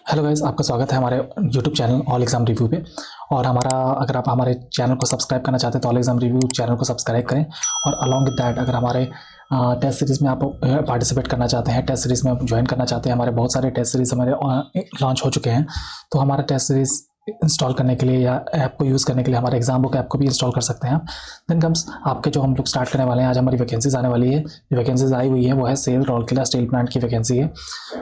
Hello guys, आपका स्वागत है हमारे YouTube channel all exam review पे। और अगर आप हमारे चैनल को सब्सक्राइब करना चाहते हैं तो ऑल एग्ज़ाम रिव्यू चैनल को सब्सक्राइब करें। और अलॉन्ग विद दैट, अगर हमारे टेस्ट सीरीज़ में आप पार्टिसिपेट करना चाहते हैं, टेस्ट सीरीज़ में आप ज्वाइन करना चाहते हैं, हमारे बहुत सारे टेस्ट सीरीज़ हमारे लॉन्च हो चुके हैं। तो हमारा टेस्ट सीरीज़ इंस्टॉल करने के लिए या ऐप को यूज़ करने के लिए हमारे एग्जाम बुक ऐप को भी इंस्टॉल कर सकते हैं आप। देन कम्स आपके जो हम लोग स्टार्ट करने वाले हैं, आज हमारी वैकेंसीज आने वाली है। जो वैकेंसीज आई हुई है वो है सेल राउरकेला स्टील प्लांट की वैकेंसी है।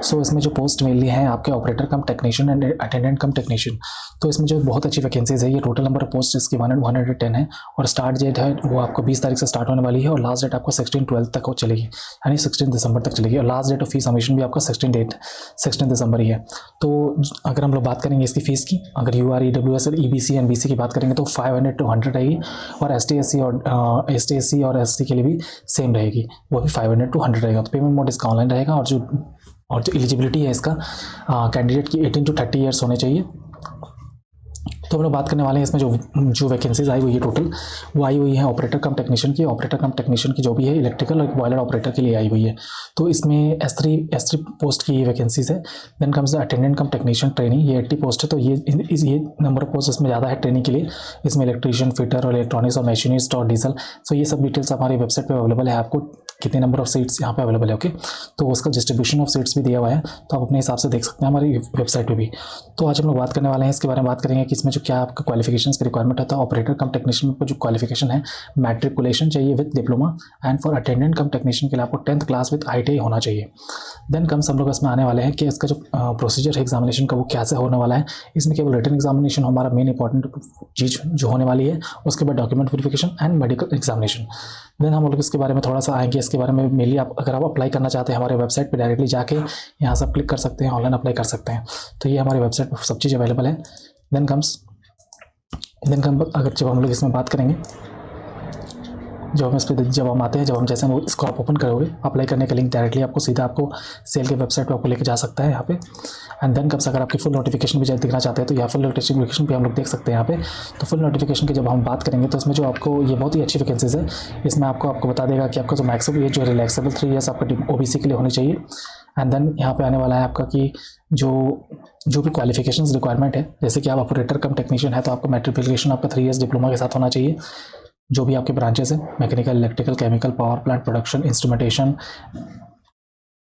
सो इसमें जो पोस्ट मेनली है आपके operator come technician and attendant cum technician. तो इसमें जो बहुत अच्छी वैकेंसीज है, ये टोटल नंबर ऑफ पोस्ट इसकी 110 है। और स्टार्ट डेट है वो आपको 20 तारीख से स्टार्ट होने वाली है और लास्ट डेट आपको 16/12 तक वो चलेगी, यानी 16 दिसंबर तक चलेगी। और last date of fees submission भी आपका 16 दिसंबर ही है। तो अगर हम लोग बात करेंगे इसकी फ़ीस की, अगर UR EWS और EBC एंड BC की बात करेंगे तो 500 to 100 रहेगी। और ST SC और SC के लिए भी सेम रहेगी, वो भी 500 to 100 रहेगा। तो पेमेंट मोड इसका ऑनलाइन रहेगा। और जो एलिजिबिलिटी है इसका, कैंडिडेट की 18 to 30 ईयर्स होने चाहिए। तो हम लोग बात करने वाले हैं इसमें जो वैकेंसीज आई हुई है टोटल, वो आई हुई है ऑपरेटर कम टेक्नीशियन की। ऑपरेटर कम टेक्नीशियन की जो भी है इलेक्ट्रिकल और बॉयलर ऑपरेटर के लिए आई हुई है। तो इसमें S3 पोस्ट की वैकेंसीज है। Then comes the attendant cum technician training, ये 80 पोस्ट है। तो ये नंबर ऑफ पोस्ट इसमें ज़्यादा है ट्रेनिंग के लिए। इसमें इलेक्ट्रीशियन, फिटर और इलेक्ट्रॉनिक्स और मशीनिस्ट और डीजल। सो ये सब डिटेल्स हमारी वेबसाइट पर अवेलेबल है। आपको कितने नंबर ऑफ सीट्स यहाँ पे अवेलेबल है, ओके। तो उसका डिस्ट्रीब्यूशन ऑफ सीट्स भी दिया हुआ है, तो आप अपने हिसाब से देख सकते हैं हमारी वेबसाइट पे भी। तो आज हम लोग बात करने वाले हैं इसके बारे में, बात करेंगे कि इसमें जो क्या आपका क्वालिफिकेशंस की रिक्वायरमेंट होता है। ऑपरेटर कम टेक्नीशियन को जो क्वालिफिकेशन है, मैट्रिकुलेशन चाहिए with diploma. And for attendant cum technician के लिए आपको 10th क्लास विद ITI होना चाहिए। देन कम्स हम लोग इसमें आने वाले हैं कि इसका जो प्रोसीजर है एग्जामिनेशन का, वो कैसे होने वाला है। इसमें केवल रिटन एग्जामिनेशन हमारा मेन इंपॉर्टेंट चीज़ जो होने वाली है, उसके बाद document verification and medical examination. Then हम लोग इसके बारे में थोड़ा सा आएंगे। इसके बारे में मेनली अगर आप अप्लाई करना चाहते हैं हमारे वेबसाइट पे डायरेक्टली जाके यहाँ से क्लिक कर सकते हैं, ऑनलाइन अप्लाई कर सकते हैं। तो ये हमारे वेबसाइट पर सब चीज़ अवेलेबल है। देन अगर जब हम लोग इसमें बात करेंगे, जब हम आते हैं, जैसे हम इसको आप ओपन करोगे, अप्लाई करने का लिंक डायरेक्टली आपको सीधा आपको सेल के वेबसाइट पे आपको लेके जा सकता है यहाँ पे। एंड देन कब अगर आपकी फुल नोटिफिकेशन भी दिखना चाहते हैं तो यहाँ फुल नोटिफिकेशन भी हम लोग देख सकते हैं यहाँ पे। तो फुल नोटिफिकेशन की जब हम बात करेंगे तो इसमें जो आपको ये बहुत ही अच्छी वैकेंसीज है। इसमें आपको बता देगा कि आपका जो मैक्सिमम एज जो रिलैक्सेबल 3 ईयर्स आपका OBC के लिए होनी चाहिए। एंड देन यहाँ पे आने वाला है आपका कि जो भी क्वालिफिकेशंस रिक्वायरमेंट है, जैसे कि आप ऑपरेटर कम टेक्नीशियन है तो आपका मैट्रिकुलेशन आपका 3 ईयर्स डिप्लोमा के साथ होना चाहिए। जो भी आपके ब्रांचेस हैं, mechanical, electrical, chemical, power plant, production, instrumentation.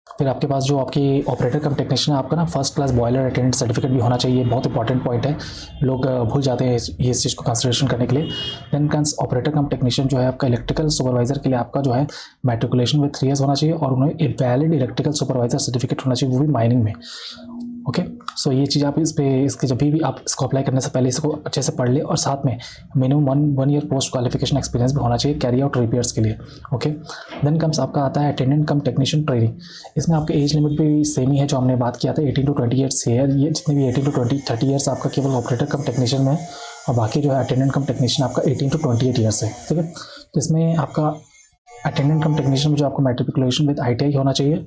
फिर आपके पास जो आपकी ऑपरेटर कम टेक्नीशियन है, आपका ना first class boiler attendant certificate भी होना चाहिए। बहुत इंपॉर्टेंट पॉइंट है, लोग भूल जाते हैं इस चीज़ को कंसिडरेशन करने के लिए। देन ऑपरेटर कम टेक्नीशियन जो है आपका इलेक्ट्रिकल सुपरवाइजर के लिए आपका जो है मैट्रिकुलेशन विद 3 ईयर्स होना चाहिए और उन्हें एक वैलिड इलेक्ट्रिकल सुपरवाइजर सर्टिफिकेट होना चाहिए, वो भी माइनिंग में, ओके। सो ये चीज़ आप इसके जब भी आप इसको अप्लाई करने से पहले इसको अच्छे से पढ़ ले। और साथ में minimum 1 year post qualification experience भी होना चाहिए कैरी आउट रिपेयर्स के लिए, ओके। देन कम्स आपका आता है अटेंडेंट कम टेक्नीशियन ट्रेनिंग। इसमें आपके एज लिमिट भी सेम ही है जो हमने बात किया था, 18 to 20 ईयर्स से है। ये जितने भी 18 to 30 ईयर्स आपका केवल ऑपरेटर कम टेक्नीशियन में है, और बाकी जो है अटेंडेंट कम टेक्नीशियन आपका 18 to 28 ईयर्स है, ठीक है। तो इसमें आपका अटेंडेंट कम टेक्नीशियन में जो आपको मैट्रिकुलेशन विद ITI होना चाहिए।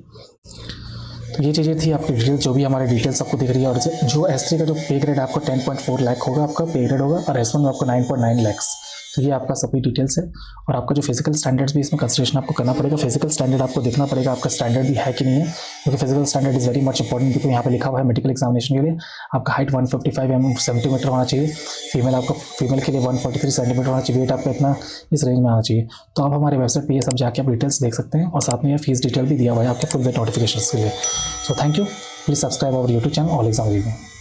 तो ये चीज़ें थी आपकी डिटेल्स, जो भी हमारी डिटेल्स आपको दिख रही है। और जो S3 का जो पे ग्रेड आपको 10.4 लाख होगा आपका पे ग्रेड होगा, और S1 में आपको 9.9 लाख। तो ये आपका सभी डिटेल्स है। और आपका जो फिजिकल स्टैंडर्ड्स भी इसमें कंसिडरेशन आपको करना पड़ेगा। फिजिकल स्टैंडर्ड आपको देखना पड़ेगा आपका स्टैंडर्ड भी है कि नहीं है, क्योंकि physical standard is very much important. क्योंकि यहाँ पे लिखा हुआ है मेडिकल एग्जामिनेशन के लिए आपका हाइट 155 सेंटीमीटर होना चाहिए। फीमेल के लिए 143 सेंटीमीटर होना चाहिए। वेट आपका इतना इस रेंज में आना चाहिए। तो आप हमारे वेबसाइट पर ये सब जाके आप डिटेल्स देख सकते हैं, और साथ में ये फीस डिटेल भी दिया हुआ है आपके फुल वेट नोटिफिकेशन के लिए। So thank you, please subscribe our YouTube channel all exam review.